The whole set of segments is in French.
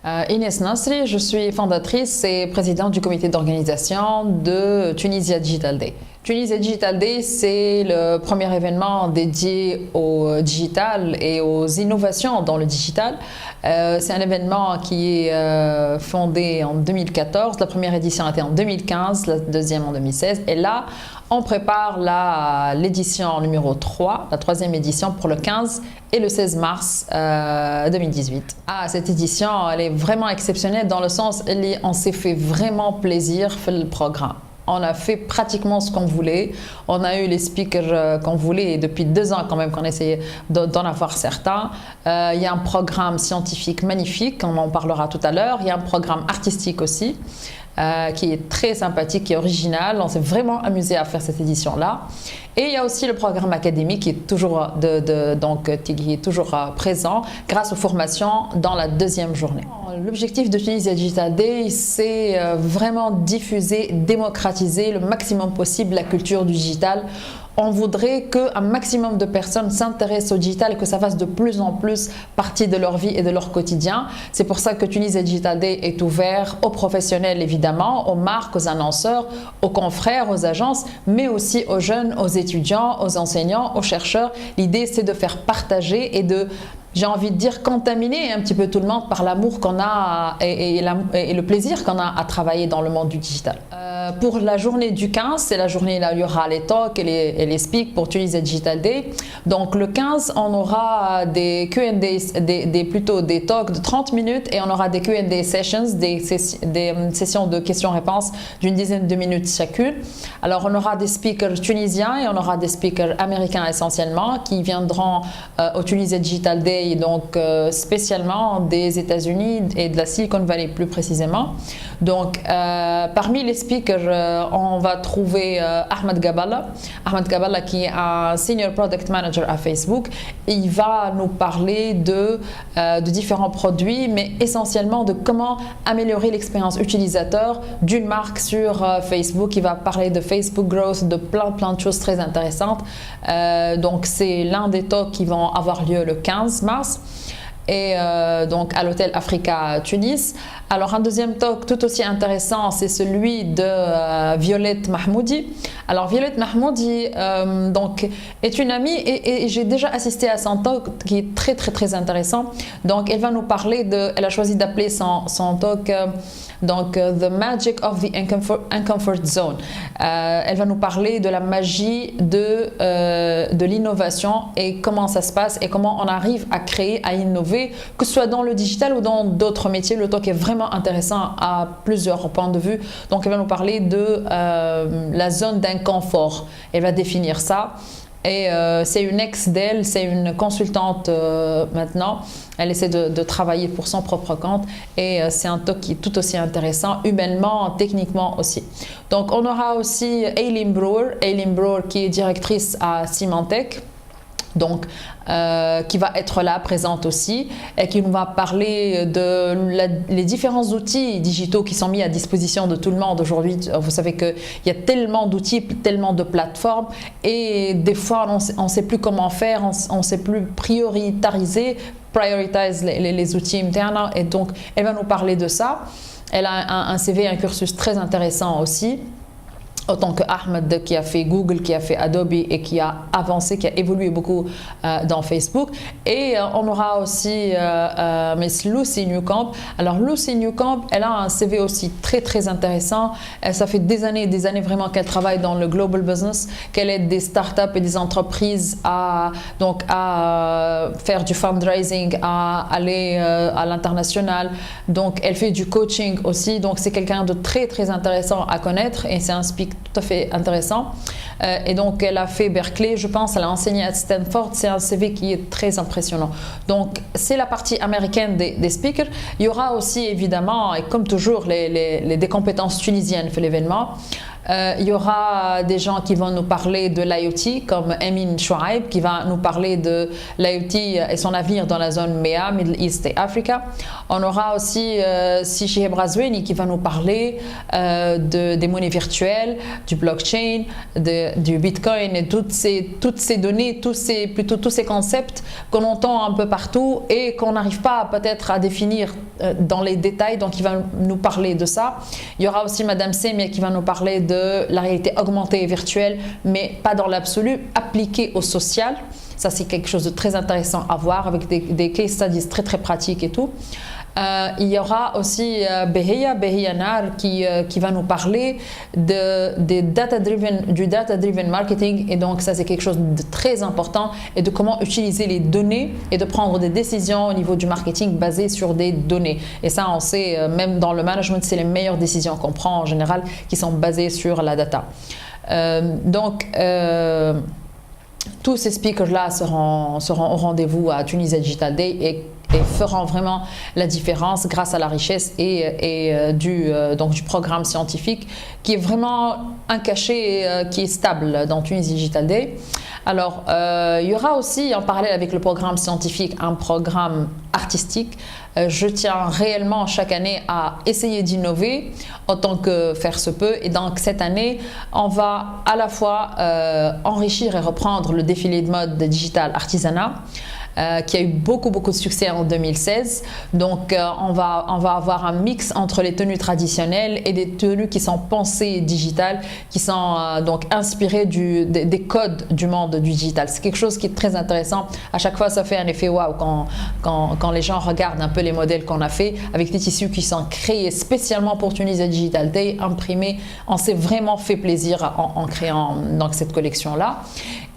Inès Nasri, je suis fondatrice et présidente du comité d'organisation de Tunisia Digital Day. Tunisia Digital Day, c'est le premier événement dédié au digital et aux innovations dans le digital. C'est un événement qui est fondé en 2014. La première édition était en 2015, la deuxième en 2016. Et là, on prépare l'édition numéro 3, la troisième édition pour le 15 et le 16 mars 2018. Cette édition, elle est vraiment exceptionnelle dans le sens où on s'est fait vraiment plaisir faire le programme. On a fait pratiquement ce qu'on voulait. On a eu les speakers qu'on voulait et depuis 2 ans quand même qu'on essayait d'en avoir certains. Il y a un programme scientifique magnifique, on en parlera tout à l'heure. Il y a un programme artistique aussi qui est très sympathique, qui est original. On s'est vraiment amusé à faire cette édition-là. Et il y a aussi le programme académique qui est toujours, qui est toujours présent grâce aux formations dans la deuxième journée. L'objectif de Tunisia Digital Day, c'est vraiment diffuser, démocratiser le maximum possible la culture du digital. On voudrait qu'un maximum de personnes s'intéressent au digital et que ça fasse de plus en plus partie de leur vie et de leur quotidien. C'est pour ça que Tunisia Digital Day est ouvert aux professionnels évidemment, aux marques, aux annonceurs, aux confrères, aux agences, mais aussi aux jeunes, aux étudiants, aux enseignants, aux chercheurs. L'idée, c'est de faire partager et de, j'ai envie de dire, contaminer un petit peu tout le monde par l'amour qu'on a et le plaisir qu'on a à travailler dans le monde du digital. Pour la journée du 15, c'est la journée là où il y aura les talks et les speaks pour Tunisia Digital Day. Donc le 15, on aura des Q&A, plutôt des talks de 30 minutes et on aura des Q&A sessions, des sessions de questions-réponses d'une dizaine de minutes chacune. Alors on aura des speakers tunisiens et on aura des speakers américains essentiellement qui viendront au Tunisia Digital Day, donc spécialement des États-Unis et de la Silicon Valley plus précisément. Donc parmi les speakers, on va trouver Ahmed Gabala. Ahmed Gabala qui est un Senior Product Manager à Facebook. Il va nous parler de différents produits, mais essentiellement de comment améliorer l'expérience utilisateur d'une marque sur Facebook. Il va parler de Facebook Growth, de plein de choses très intéressantes. Donc c'est l'un des talks qui vont avoir lieu le 15 mars. Et donc à l'hôtel Africa à Tunis. Alors un deuxième talk tout aussi intéressant, c'est celui de Violette Mahmoudi. Alors Violette Mahmoudi donc est une amie et j'ai déjà assisté à son talk qui est très intéressant. Donc elle va nous parler elle a choisi d'appeler son talk The Magic of the Uncomfort Zone. Elle va nous parler de la magie de l'innovation et comment ça se passe et comment on arrive à créer, à innover, que ce soit dans le digital ou dans d'autres métiers. Le talk est vraiment intéressant à plusieurs points de vue. Donc elle va nous parler de la zone d'inconfort. Elle va définir ça. Et c'est une ex d'elle, c'est une consultante maintenant. Elle essaie de travailler pour son propre compte et c'est un talk qui est tout aussi intéressant, humainement, techniquement aussi. Donc on aura aussi Aileen Brewer qui est directrice à Symantec. Donc, qui va être là, présente aussi, et qui nous va parler les différents outils digitaux qui sont mis à disposition de tout le monde aujourd'hui. Vous savez qu'il y a tellement d'outils, tellement de plateformes, et des fois, on ne sait plus comment faire, on ne sait plus prioritiser les outils internes, et donc, elle va nous parler de ça. Elle a un CV, un cursus très intéressant aussi. Autant que Ahmed qui a fait Google, qui a fait Adobe et qui a avancé, qui a évolué beaucoup dans Facebook. Et on aura aussi Miss Lucy Newcomb. Alors Lucy Newcomb, elle a un CV aussi très intéressant. Ça fait des années vraiment qu'elle travaille dans le global business, qu'elle aide des startups et des entreprises à faire du fundraising, à aller à l'international. Donc elle fait du coaching aussi. Donc c'est quelqu'un de très intéressant à connaître et c'est un speak tout à fait intéressant. Et donc elle a fait Berkeley, je pense, elle a enseigné à Stanford. C'est un CV qui est très impressionnant. Donc c'est la partie américaine des speakers. Il y aura aussi évidemment, et comme toujours, des compétences tunisiennes pour l'événement. Il y aura des gens qui vont nous parler de l'IoT, comme Emin Chouaib, qui va nous parler de l'IoT et son avenir dans la zone MEA, Middle East et Africa. On aura aussi Shihab Razoueni qui va nous parler des monnaies virtuelles, du blockchain, du Bitcoin et toutes ces données, tous ces concepts qu'on entend un peu partout et qu'on n'arrive pas peut-être à définir dans les détails. Donc, il va nous parler de ça. Il y aura aussi Madame Semia qui va nous parler de la réalité augmentée et virtuelle, mais pas dans l'absolu, appliquée au social. Ça, c'est quelque chose de très intéressant à voir avec des case studies très très pratiques et tout. Il y aura aussi Behiya Nar qui va nous parler du data-driven marketing, et donc ça c'est quelque chose de très important, et de comment utiliser les données et de prendre des décisions au niveau du marketing basées sur des données. Et ça, on sait, même dans le management, c'est les meilleures décisions qu'on prend en général qui sont basées sur la data. Tous ces speakers-là seront au rendez-vous à Tunisia Digital Day et feront vraiment la différence grâce à la richesse du programme scientifique qui est vraiment un cachet qui est stable dans Tunisia Digital Day. Alors, il y aura aussi, en parallèle avec le programme scientifique, un programme artistique. Je tiens réellement chaque année à essayer d'innover autant que faire se peut. Et donc, cette année, on va à la fois enrichir et reprendre le défilé de mode de Digital Artisanat, qui a eu beaucoup de succès en 2016. Donc, on va avoir un mix entre les tenues traditionnelles et des tenues qui sont pensées digitales, qui sont donc inspirées des codes du monde du digital. C'est quelque chose qui est très intéressant. À chaque fois, ça fait un effet waouh quand les gens regardent un peu les modèles qu'on a fait avec des tissus qui sont créés spécialement pour Tunisia Digital Day, imprimés. On s'est vraiment fait plaisir en créant donc cette collection-là.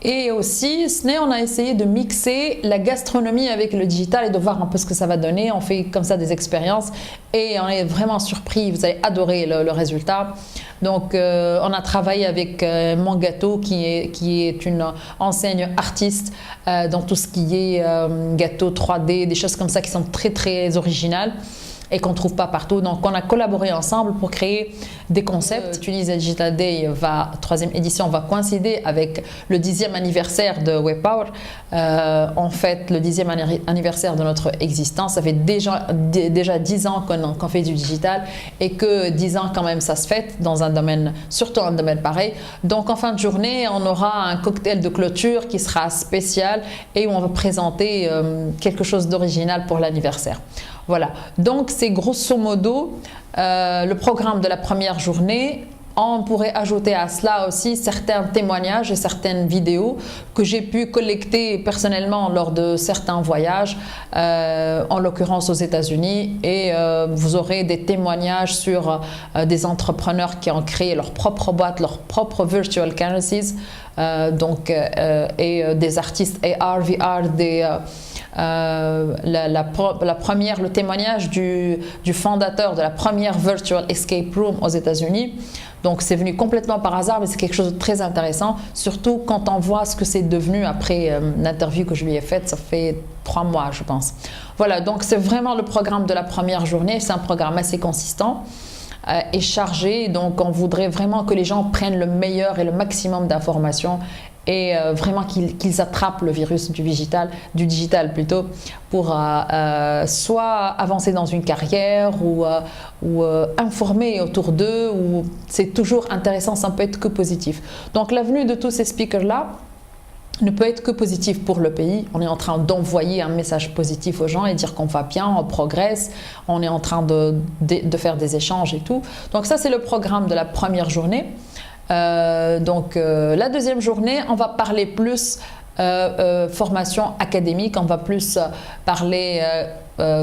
Et aussi, on a essayé de mixer la gastronomie avec le digital et de voir un peu ce que ça va donner. On fait comme ça des expériences et on est vraiment surpris. Vous allez adorer le résultat. Donc, on a travaillé avec Mon Gâteau qui est une enseigne artiste dans tout ce qui est gâteau 3D, des choses comme ça qui sont très très originales et qu'on ne trouve pas partout. Donc, on a collaboré ensemble pour créer des concepts. Tunisia Digital Day, 3e édition, va coïncider avec le 10e anniversaire de WebPower. On fête le 10e anniversaire de notre existence. Ça fait déjà 10 ans qu'on fait du digital et que 10 ans quand même ça se fête dans un domaine, surtout un domaine pareil. Donc, en fin de journée, on aura un cocktail de clôture qui sera spécial et où on va présenter quelque chose d'original pour l'anniversaire. Voilà, donc c'est grosso modo le programme de la première journée. On pourrait ajouter à cela aussi certains témoignages et certaines vidéos que j'ai pu collecter personnellement lors de certains voyages, en l'occurrence aux États-Unis, et vous aurez des témoignages sur des entrepreneurs qui ont créé leur propre boîte, leur propre virtual currencies, et des artistes AR, VR, le témoignage du fondateur de la première Virtual Escape Room aux États-Unis. Donc, c'est venu complètement par hasard, mais c'est quelque chose de très intéressant, surtout quand on voit ce que c'est devenu après l'interview que je lui ai faite. Ça fait 3 mois, je pense. Voilà, donc c'est vraiment le programme de la première journée. C'est un programme assez consistant et chargé. Donc, on voudrait vraiment que les gens prennent le meilleur et le maximum d'informations et vraiment qu'ils attrapent le virus du digital plutôt, pour soit avancer dans une carrière ou informer autour d'eux. C'est toujours intéressant, ça ne peut être que positif. Donc la venue de tous ces speakers-là ne peut être que positif pour le pays. On est en train d'envoyer un message positif aux gens et dire qu'on va bien, on progresse, on est en train de faire des échanges et tout. Donc ça, c'est le programme de la première journée. La deuxième journée, on va parler plus formation académique, on va plus parler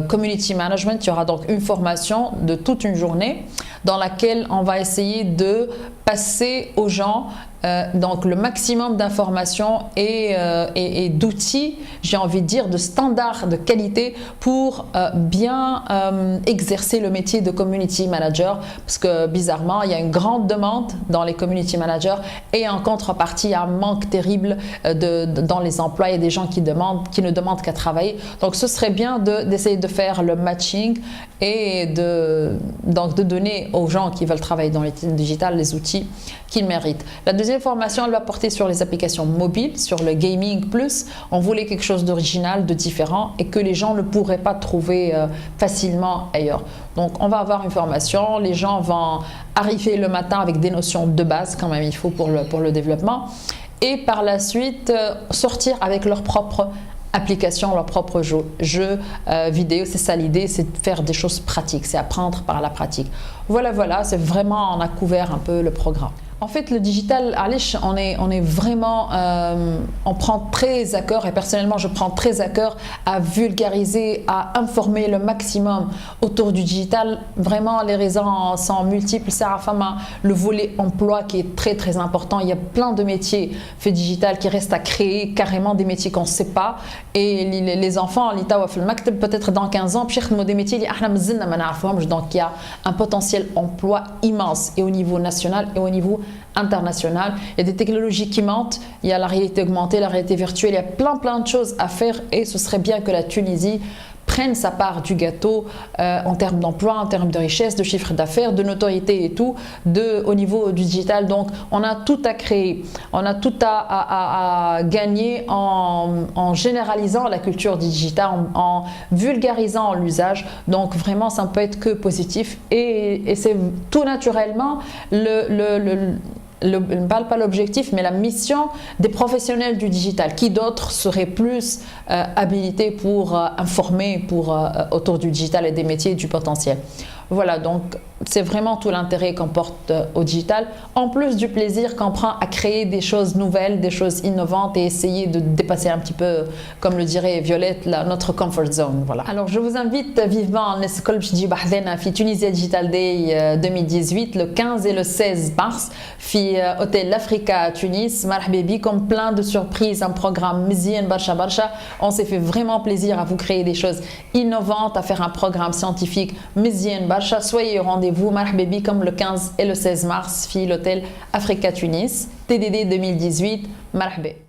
community management. Il y aura donc une formation de toute une journée dans laquelle on va essayer de passer aux gens donc le maximum d'informations et d'outils, j'ai envie de dire, de standards de qualité pour bien exercer le métier de community manager, parce que bizarrement il y a une grande demande dans les community managers et en contrepartie il y a un manque terrible dans les emplois. Il y a des gens qui ne demandent qu'à travailler, donc ce serait bien d'essayer de faire le matching et donc de donner aux gens qui veulent travailler dans le digital les outils qu'ils méritent. La deuxième formation, elle va porter sur les applications mobiles, sur le gaming plus. On voulait quelque chose d'original, de différent et que les gens ne pourraient pas trouver facilement ailleurs. Donc on va avoir une formation, les gens vont arriver le matin avec des notions de base quand même il faut pour le développement, et par la suite sortir avec leur propre application, leur propre jeu vidéo. C'est ça l'idée, c'est de faire des choses pratiques, c'est apprendre par la pratique. Voilà, c'est vraiment, on a couvert un peu le programme. En fait, le digital, Alish, on est vraiment, on prend très à cœur, et personnellement je prends très à cœur à vulgariser, à informer le maximum autour du digital. Vraiment, les raisons sont multiples. C'est le volet emploi qui est très important. Il y a plein de métiers faits digital qui restent à créer, carrément des métiers qu'on ne sait pas. Et les enfants, peut-être dans 15 ans, des métiers, donc il y a un potentiel emploi immense, et au niveau national et au niveau international. Il y a des technologies qui montent, il y a la réalité augmentée, la réalité virtuelle, il y a plein de choses à faire, et ce serait bien que la Tunisie prenne sa part du gâteau en termes d'emploi, en termes de richesse, de chiffre d'affaires, de notoriété et tout, au niveau du digital. Donc on a tout à créer, on a tout à gagner en généralisant la culture digitale, en vulgarisant l'usage. Donc vraiment ça ne peut être que positif, et c'est tout naturellement pas l'objectif, mais la mission des professionnels du digital. Qui d'autres seraient plus habilités pour informer autour du digital et des métiers et du potentiel. Voilà, donc c'est vraiment tout l'intérêt qu'on porte au digital, en plus du plaisir qu'on prend à créer des choses nouvelles, des choses innovantes, et essayer de dépasser un petit peu, comme le dirait Violette, notre comfort zone. Voilà. Alors je vous invite vivement à Tunisia Digital Day 2018, le 15 et le 16 mars, hôtel L'Africa à Tunis. Marhabibi, comme plein de surprises, un programme mzien barcha. On s'est fait vraiment plaisir à vous créer des choses innovantes, à faire un programme scientifique mzien barcha. Soyez au rendez-vous, marhabibi, comme le 15 et le 16 mars, l'hôtel Africa Tunis, TDD 2018, marhabé.